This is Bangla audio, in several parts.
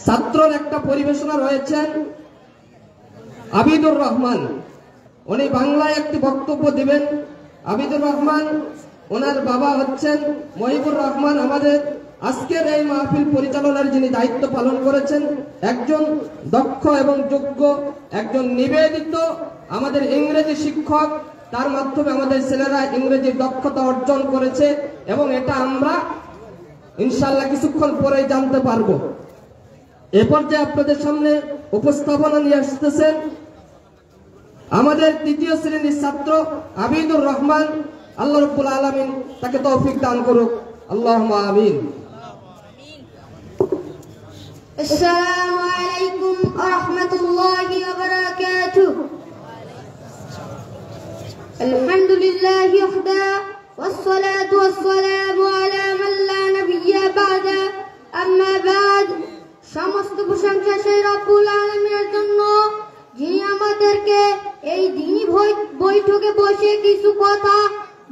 ছাত্রর একটা পরিবেশনা রয়েছেন আবিদুর রহমান, উনি বাংলায় একটি বক্তব্য দিবেন। আবিদুর রহমান, ওনার বাবা হচ্ছেন মহিবুর রহমান। আমাদের আজকের এই মাহফিল পরিচালনার যিনি দায়িত্ব পালন করেছেন, একজন দক্ষ এবং যোগ্য, একজন নিবেদিত আমাদের ইংরেজি শিক্ষক। তার মাধ্যমে আমাদের ছেলেরা ইংরেজির দক্ষতা অর্জন করেছে এবং এটা আমরা ইনশাআল্লাহ কিছুক্ষণ পরে জানতে পারবো। এ পর্যায়ে আপনাদের সামনে উপস্থাপনা নিয়ে আসতেছেন আমাদের তৃতীয় শ্রেণীর ছাত্র আবিদুর রহমান। আল্লাহ রাব্বুল আলামিন তাকে তৌফিক দান করুক, আল্লাহুম্মা আমিন। আসসালামু আলাইকুম ওয়া রাহমাতুল্লাহি ওয়া বারাকাতুহু। আলহামদুলিল্লাহি ওয়াহদা ওয়াসসালাতু ওয়াসসালামু আলা মান লা নাবিয়্যা বা'দা, আম্মা বা'দ। সমস্ত প্রশংসা সেই রব্বুল আলামিনের জন্য, যিনি আমাদেরকে এই দ্বীনি বৈঠকে বসে কিছু কথা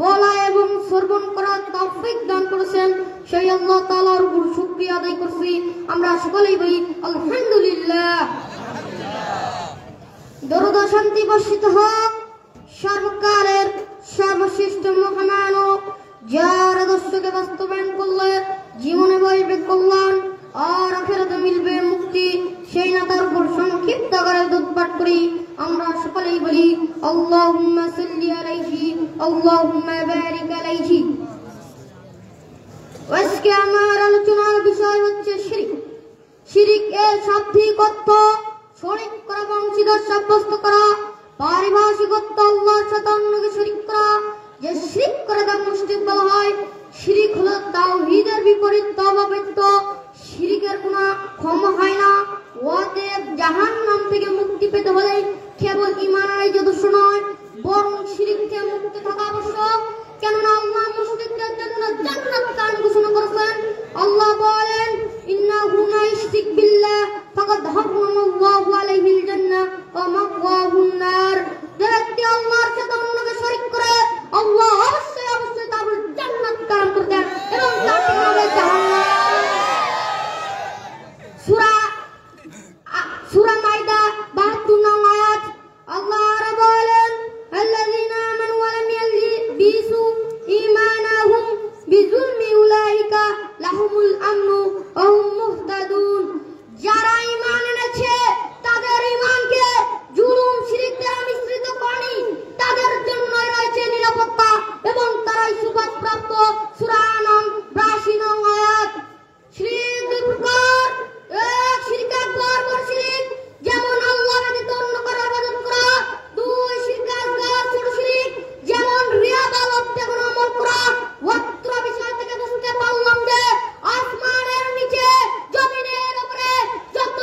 বলা এবং শ্রবণ করার তৌফিক দান করেছেন। সেই আল্লাহ তাআলার উপর শুকরিয়া আদায় করছি। আমরা সকলেই বলি আলহামদুলিল্লাহ। দরুদ ও শান্তি বর্ষিত হোক সর্বকালের সর্বশ্রেষ্ঠ মহামানব, যার আদর্শকে বাস্তবায়ন করলে জীবনে বইবে কল্যাণ আর আখিরাতে মিলবে মুক্তি, সেই নেতার উপর সংক্ষিপ্ত করে দরুদ পাঠ করি। আমরা সকলেই বলি আল্লাহুম্মা সাল্লি আলাইহি আল্লাহুম্মা বারিক আলাইহি। আজকে আমার আলোচনার বিষয় হচ্ছে শিরক। শিরক এর শাব্দিক অর্থ শরীক করা, বংশীদার সাব্যস্ত করা। পারিভাষিক অর্থ আল্লাহর সাথে অন্যকে শরীক করা। যে শিরক করে তাকে মুশরিক বলা হয়। শিরক হলো তাওহীদের বিপরীত, তওবা ব্যতীত শিরকের গুনাহ ক্ষমা হয় না। অতএব জাহান্নাম থেকে মুক্তি পেতে হলে কেবল ঈমানই যথেষ্ট নয়, বরং শিরক থেকে মুক্তি থাকা আবশ্যক। কেননা আল্লাহ মুশরিকদের জন্য জান্নাত কায়েম ঘোষণা করেছেন। আল্লাহ বলেন, ইন্নাহু মান ইউশরিক বিল্লাহ ফাকাদ হারামাল্লাহু আলাইহিল জান্নাহ ওয়া মাওয়াহুন নার। যে ব্যক্তি আল্লাহর সাথে অন্যকে শরীক করে, আল্লাহ অবশ্যই তার জান্নাত কায়েম করে দেন এবং তার ঠিকানা হবে জাহান্নাম। সূরা